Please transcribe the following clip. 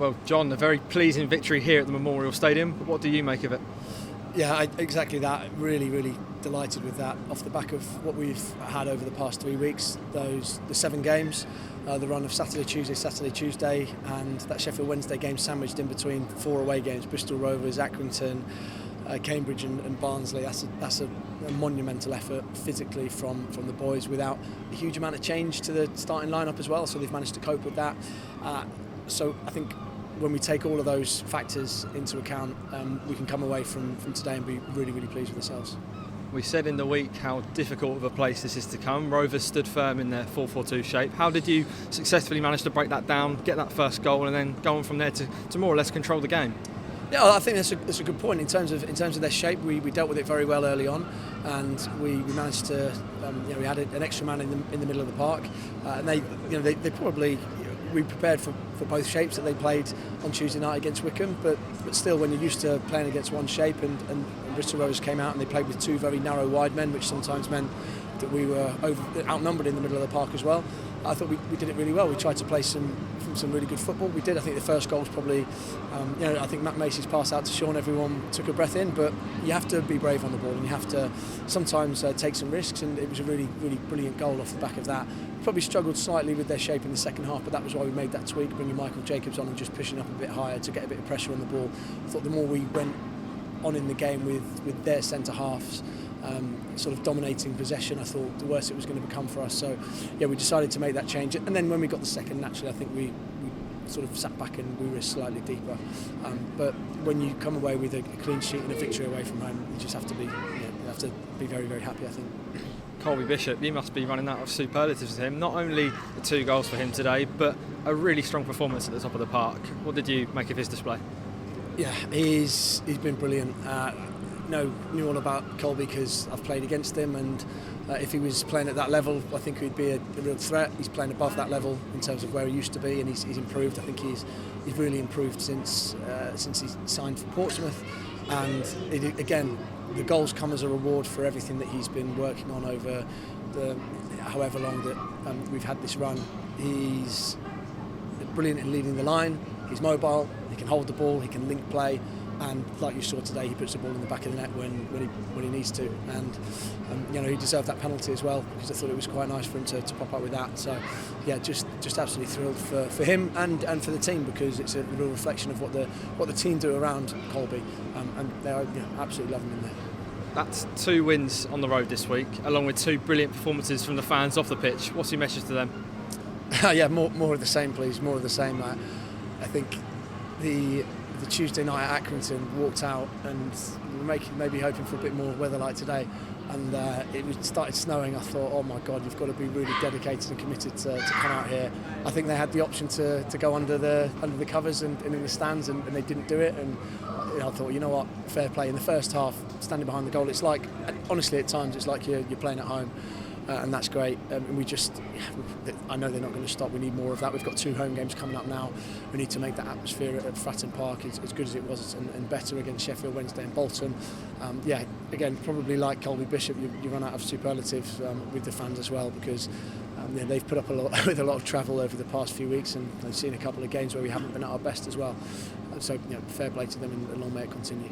Well, John, a very pleasing victory here at the Memorial Stadium. But what do you make of it? Yeah, exactly that. Really delighted with that. Off the back of what we've had over the past 3 weeks, the 7 games, the run of Saturday, Tuesday, and that Sheffield Wednesday game sandwiched in between 4 away games: Bristol Rovers, Accrington, Cambridge, and Barnsley. That's a monumental effort physically from the boys, without a huge amount of change to the starting lineup as well. So they've managed to cope with that. So I think, when we take all of those factors into account, we can come away from today and be really pleased with ourselves. We said in the week how difficult of a place this is to come. Rovers stood firm in their 4-4-2 shape. How did you successfully manage to break that down, get that first goal, and then go on from there to more or less control the game? Yeah, I think that's a good point. In terms of their shape, we dealt with it very well early on, and we managed to we had an extra man in the middle of the park, and they probably. We prepared for both shapes that they played on Tuesday night against Wycombe, but still, when you're used to playing against one shape, and Bristol Rovers came out and they played with 2 very narrow wide men, which sometimes meant that we were outnumbered in the middle of the park as well. I thought we did it really well. We tried to play some really good football. We did. I think the first goal was probably, I think Matt Macey's pass out to Sean, everyone took a breath in, but you have to be brave on the ball and you have to sometimes take some risks, and it was a really brilliant goal off the back of that. Probably struggled slightly with their shape in the second half, but that was why we made that tweak, bringing Michael Jacobs on and just pushing up a bit higher to get a bit of pressure on the ball. I thought the more we went on in the game with their centre halves sort of dominating possession, I thought the worse it was going to become for us. So yeah, we decided to make that change, and then when we got the second, naturally I think we sort of sat back and we were slightly deeper. But when you come away with a clean sheet and a victory away from home, you just have to be very happy, I think. Colby Bishop, you must be running out of superlatives with him. Not only the 2 goals for him today, but a really strong performance at the top of the park. What did you make of his display? Yeah, he's been brilliant. Knew all about Colby because I've played against him, and if he was playing at that level, I think he'd be a real threat. He's playing above that level in terms of where he used to be, and he's improved. I think he's really improved since he signed for Portsmouth, and again, the goals come as a reward for everything that he's been working on over the however long that we've had this run. He's brilliant in leading the line. He's mobile. He can hold the ball. He can link play. And like you saw today, he puts the ball in the back of the net when he needs to. And he deserved that penalty as well, because I thought it was quite nice for him to pop up with that. So yeah, just absolutely thrilled for him and for the team, because it's a real reflection of what the team do around Colby, and they are absolutely loving him in there. That's 2 wins on the road this week, along with 2 brilliant performances from the fans off the pitch. What's your message to them? Yeah, more of the same, please. More of the same. I think the Tuesday night at Accrington, walked out and we were maybe hoping for a bit more weather like today, and it started snowing. I thought, oh my God, you've got to be really dedicated and committed to come out here. I think they had the option to go under the covers and in the stands, and they didn't do it. And I thought, you know what, fair play. In the first half, standing behind the goal, it's like, honestly, at times it's like you're playing at home. And that's great. And I know they're not going to stop. We need more of that. We've got 2 home games coming up now. We need to make that atmosphere at Fratton Park as good as it was, and better against Sheffield Wednesday and Bolton. Again, probably like Colby Bishop, you run out of superlatives with the fans as well, because they've put up with a lot of travel over the past few weeks, and they've seen a couple of games where we haven't been at our best as well. So fair play to them, and long may it continue.